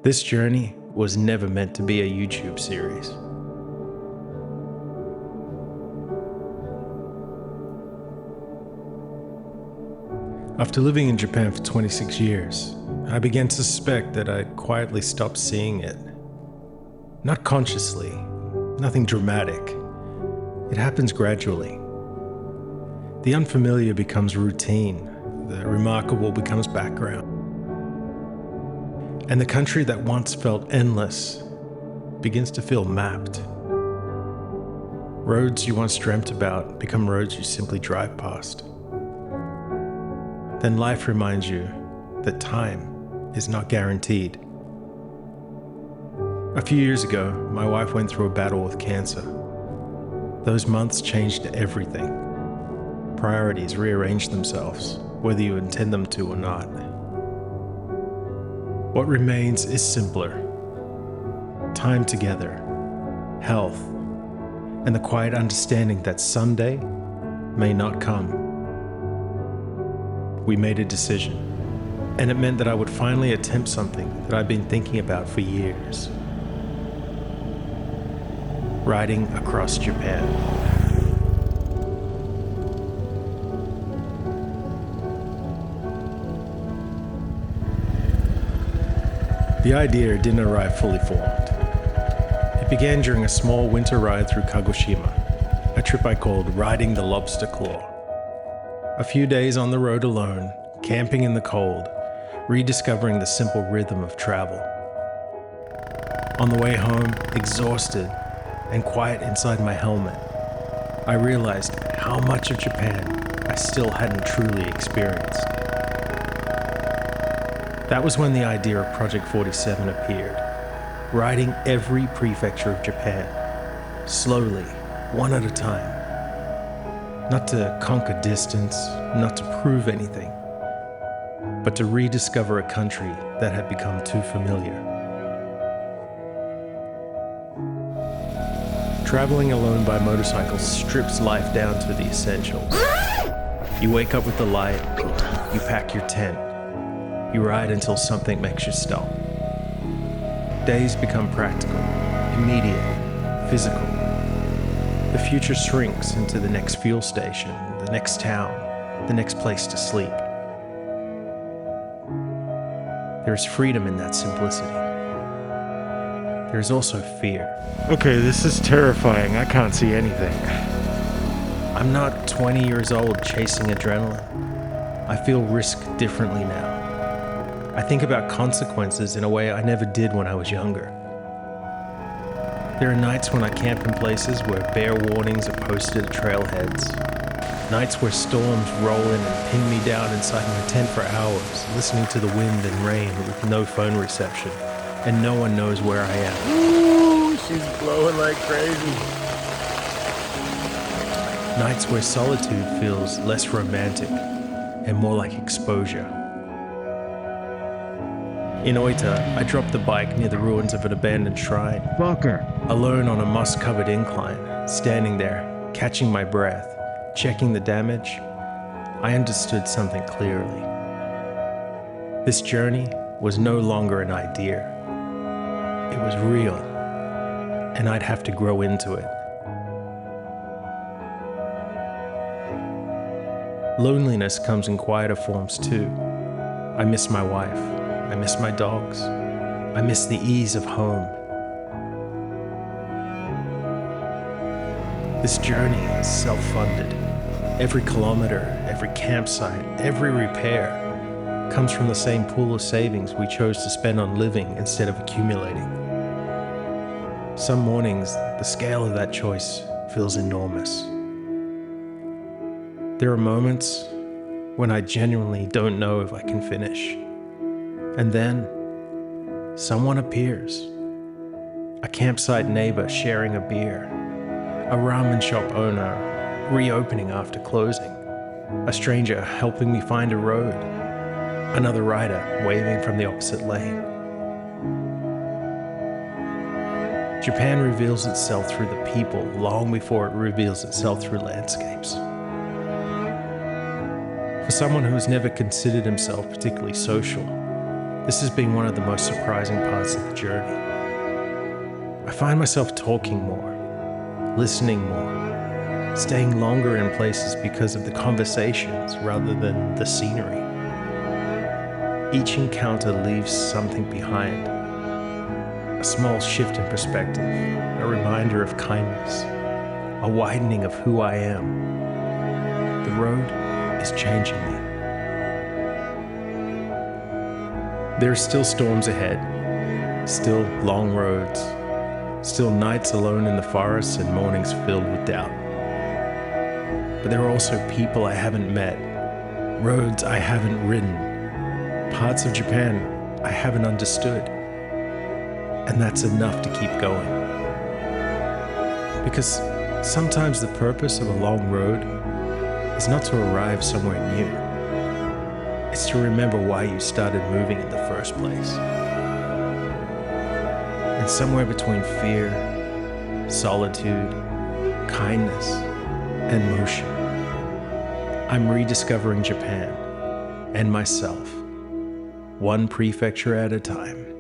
This journey was never meant to be a YouTube series. After living in Japan for 26 years, I began to suspect that I'd quietly stopped seeing it. Not consciously, nothing dramatic. It happens gradually. The unfamiliar becomes routine, the remarkable becomes background. And the country that once felt endless begins to feel mapped. Roads you once dreamt about become roads you simply drive past. Then life reminds you that time is not guaranteed. A few years ago, my wife went through a battle with cancer. Those months changed everything. Priorities rearranged themselves, whether you intend them to or not. What remains is simpler. Time together, health, and the quiet understanding that someday may not come. We made a decision, and it meant that I would finally attempt something that I've been thinking about for years. Riding across Japan. The idea didn't arrive fully formed. It began during a small winter ride through Kagoshima, a trip I called Riding the Lobster Claw. A few days on the road alone, camping in the cold, rediscovering the simple rhythm of travel. On the way home, exhausted and quiet inside my helmet, I realized how much of Japan I still hadn't truly experienced. That was when the idea of Project 47 appeared, riding every prefecture of Japan, slowly, one at a time. Not to conquer distance, not to prove anything, but to rediscover a country that had become too familiar. Traveling alone by motorcycle strips life down to the essentials. You wake up with the light, you pack your tent, you ride until something makes you stop. Days become practical, immediate, physical. The future shrinks into the next fuel station, the next town, the next place to sleep. There is freedom in that simplicity. There is also fear. Okay, this is terrifying. I can't see anything. I'm not 20 years old chasing adrenaline. I feel risk differently now. I think about consequences in a way I never did when I was younger. There are nights when I camp in places where bare warnings are posted at trailheads. Nights where storms roll in and pin me down inside my tent for hours, listening to the wind and rain with no phone reception, and no one knows where I am. Ooh, she's blowing like crazy. Nights where solitude feels less romantic and more like exposure. In Oita, I dropped the bike near the ruins of an abandoned shrine. Fucker. Alone on a moss-covered incline, standing there, catching my breath, checking the damage, I understood something clearly. This journey was no longer an idea. It was real, and I'd have to grow into it. Loneliness comes in quieter forms too. I miss my wife. I miss my dogs. I miss the ease of home. This journey is self-funded. Every kilometer, every campsite, every repair comes from the same pool of savings we chose to spend on living instead of accumulating. Some mornings, the scale of that choice feels enormous. There are moments when I genuinely don't know if I can finish. And then, someone appears. A campsite neighbor sharing a beer. A ramen shop owner reopening after closing. A stranger helping me find a road. Another rider waving from the opposite lane. Japan reveals itself through the people long before it reveals itself through landscapes. For someone who has never considered himself particularly social, This has been one of the most surprising parts of the journey. I find myself talking more, listening more, staying longer in places because of the conversations rather than the scenery. Each encounter leaves something behind. A small shift in perspective, a reminder of kindness, a widening of who I am. The road is changing me. There are still storms ahead, still long roads, still nights alone in the forests and mornings filled with doubt. But there are also people I haven't met, roads I haven't ridden, parts of Japan I haven't understood. And that's enough to keep going. Because sometimes the purpose of a long road is not to arrive somewhere new. It's to remember why you started moving in the first place. And somewhere between fear, solitude, kindness, and motion, I'm rediscovering Japan and myself, one prefecture at a time.